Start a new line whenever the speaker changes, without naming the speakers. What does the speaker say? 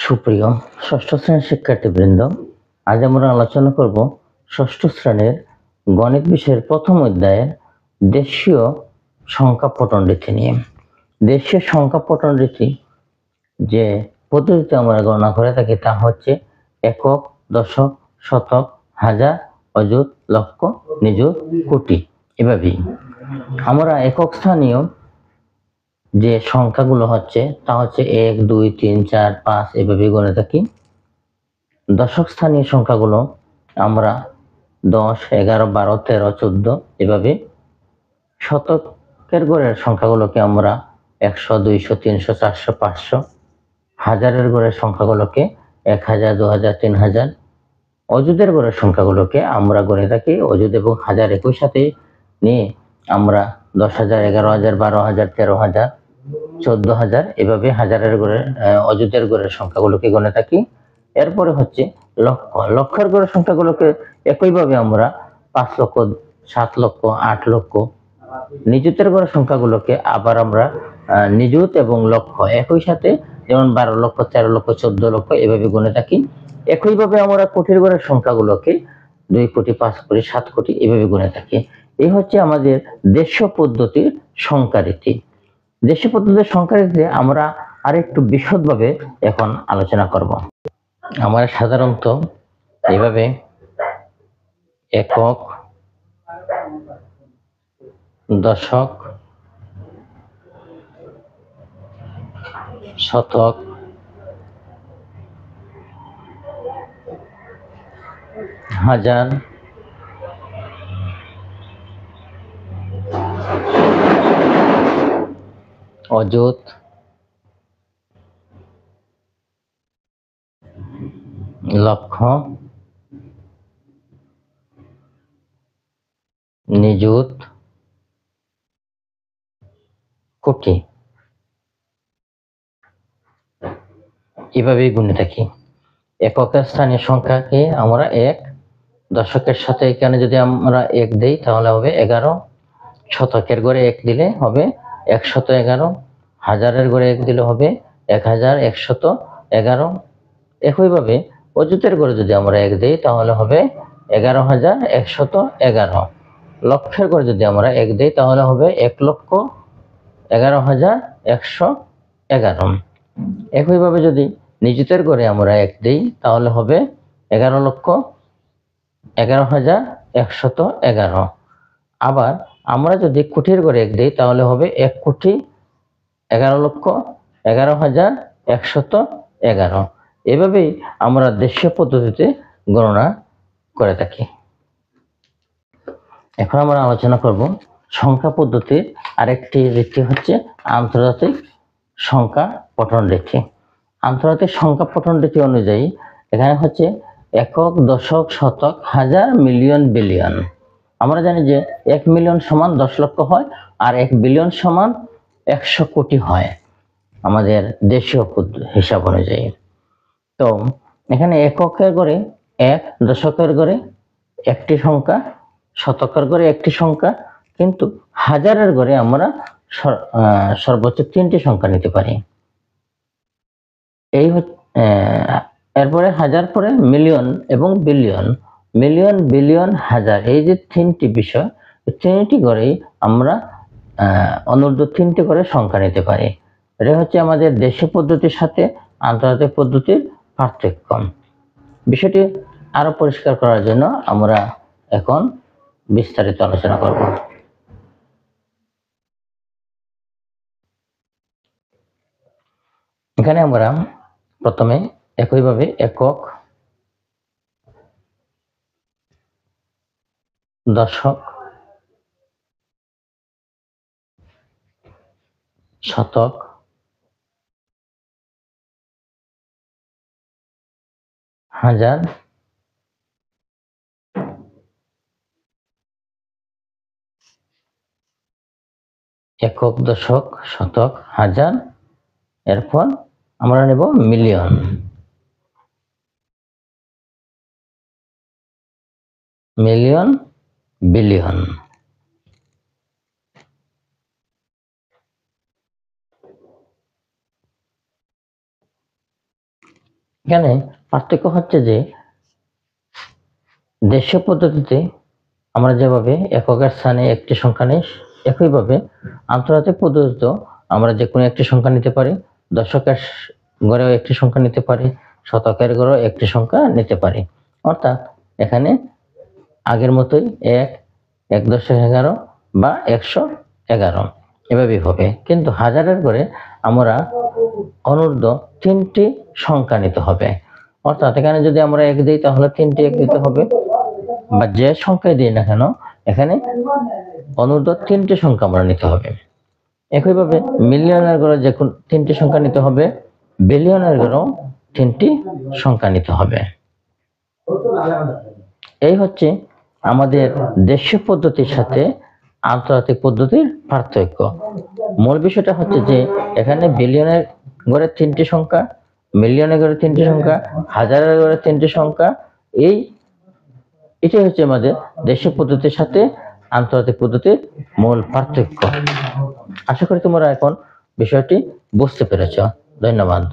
সুপ্রিয় ষষ্ঠ শ্রেণীর শিক্ষার্থীবৃন্দ, আজ আমরা আলোচনা করব ষষ্ঠ শ্রেণীর গণিত বিষয়ের প্রথম অধ্যায়ের দেশীয় সংখ্যা পঠন রীতি নিয়ে। দেশীয় সংখ্যা পঠন রীতি যে পদ্ধতিতে আমরা গণনা করে থাকি তা হচ্ছে একক, দশক, শতক, হাজার, অযুত, লক্ষ, নিযুত, কোটি। এভাবেই আমরা একক স্থানীয় যে সংখ্যাগুলো হচ্ছে তা হচ্ছে 1, 2, 3, 4, 5 এভাবে গণে থাকি। দশক স্থানীয় সংখ্যাগুলো আমরা 10, 11, 12, 13, 14 এভাবে। শতকের গড়ের সংখ্যাগুলোকে আমরা 100, 200, 300, 400, 500। হাজারের গড়ের সংখ্যাগুলোকে 1000, 2000, 3000। অযুতের গড়ের সংখ্যাগুলোকে আমরা গণে থাকি অযুত এবং হাজার একই সাথে নিয়ে আমরা 10,000, 11,000, 12,000, 13,000, 14,000 এভাবে হাজারের গড়ের অযুতের গড়ের সংখ্যাগুলোকে গণে থাকি। এরপরে হচ্ছে লক্ষ। লক্ষের গড়ের সংখ্যাগুলোকে একইভাবে আমরা 5 লক্ষ, 7 লক্ষ, 8 লক্ষ। নিযুতের গড়ের সংখ্যাগুলোকে আবার আমরা নিযুত এবং লক্ষ একই সাথে, যেমন 12 লক্ষ, 13 লক্ষ, 14 লক্ষ এভাবে গণে থাকি। একইভাবে আমরা কোটির গড়ের সংখ্যাগুলোকে 2 কোটি, 5 কোটি, 7 কোটি এভাবে গণে থাকি। এই হচ্ছে আমাদের দেশীয় পদ্ধতির সংখ্যা রীতি। দেশীয় পদ্ধতির সংখ্যা রীতিতে আমরা আরেকটু বিশদভাবে এখন আলোচনা করব। আমরা সাধারণত এইভাবে একক, দশক, শতক, হাজার, অযুত, লক্ষ, নিযুত, কোটি এভাবেই গুণে থাকি। এককের স্থানীয় সংখ্যাকে আমরা 1, দশকের সাথে এখানে যদি আমরা 1 দেই তাহলে হবে 11, শতকের গড়ে 1 দিলে হবে 111, হাজারের গড়ে 1 দিলে হবে 1111। একইভাবে অযুতের গড়ে যদি আমরা 1 দেই তাহলে হবে 11,111। লক্ষের গড়ে যদি আমরা 1 দেই তাহলে হবে 1,11,111। একইভাবে যদি নিযুতের গড়ে আমরা 1 দেই তাহলে হবে 11,11,111। আবার আমরা যদি কোটির গড়ে 1 দেই তাহলে হবে 1,11,11,111। এভাবেই আমরা দেশীয় পদ্ধতিতে গণনা করে থাকি। এখন আমরা আলোচনা করব সংখ্যা পদ্ধতির আরেকটি রীতি হচ্ছে আন্তর্জাতিক সংখ্যা পঠন রীতি। আন্তর্জাতিক সংখ্যা পঠন রীতি অনুযায়ী এখানে হচ্ছে একক, দশক, শতক, হাজার, মিলিয়ন, বিলিয়ন। আমরা জানি যে 1 মিলিয়ন সমান 10 লক্ষ হয় আর 1 বিলিয়ন সমান 100 কোটি হয় আমাদের দেশীয় হিসাব অনুযায়ী। তো এখানে এককের গড়ে 1, দশকের গড়ে একটি সংখ্যা, শতকের গড়ে একটি সংখ্যা, কিন্তু হাজারের গড়ে আমরা সর্বোচ্চ 3টি সংখ্যা নিতে পারি। এই এরপরে হাজার, পরে মিলিয়ন এবং বিলিয়ন। মিলিয়ন, বিলিয়ন, হাজার, এই যে 3টি বিষয়, 3টি গড়েই আমরা অনূর্ধ্ব 3টি করে সংখ্যা নিতে পারি। এটা হচ্ছে আমাদের দেশীয় পদ্ধতির সাথে আন্তর্জাতিক পদ্ধতির পার্থক্য। বিষয়টি আরো পরিষ্কার করার জন্য আমরা এখন বিস্তারিত আলোচনা করব। এখানে আমরা প্রথমে একইভাবে একক, দশক, শতক, হাজার, একক, দশক, শতক, হাজার, এরপর আমরা নেব মিলিয়ন। Million, billion. এখানে পার্থক্য হচ্ছে যে দেশীয় পদ্ধতিতে আমরা যেভাবে এককের স্থানে একটি সংখ্যা নিই, একইভাবে আন্তর্জাতিক পদ্ধতিতেও আমরা যে কোনো একটি সংখ্যা নিতে পারি, দশকের ঘরেও একটি সংখ্যা নিতে পারি, শতকের ঘরেও একটি সংখ্যা নিতে পারি। অর্থাৎ এখানে আগের মতোই 1.11 বা 111 এভাবেই হবে, কিন্তু হাজারের ঘরে আমরা অনূর্ধ্ব 3টি সংখ্যা নিতে হবে। অর্থাৎ এখানে যদি আমরা 1 দিই তাহলে 3টি 1 দিতে হবে, বা যে সংখ্যায় দিই না কেন এখানে অনূর্ধ্ব 3টি সংখ্যা আমরা নিতে হবে। একইভাবে মিলিয়নের ঘরে যে 3টি সংখ্যা নিতে হবে, বিলিয়নের ঘরেও 3টি সংখ্যা নিতে হবে। এই হচ্ছে আমাদের দেশীয় পদ্ধতির সাথে আন্তর্জাতিক পদ্ধতির পার্থক্য। মূল বিষয়টা হচ্ছে যে এখানে বিলিয়নের ঘরে 3টি সংখ্যা, মিলিয়নের ঘরে 3টি সংখ্যা, হাজারের ঘরে 3টি সংখ্যা, এটাই হচ্ছে আমাদের দেশীয় পদ্ধতির সাথে আন্তর্জাতিক পদ্ধতির মূল পার্থক্য। আশা করি তোমরা এখন বিষয়টি বুঝতে পেরেছ। ধন্যবাদ।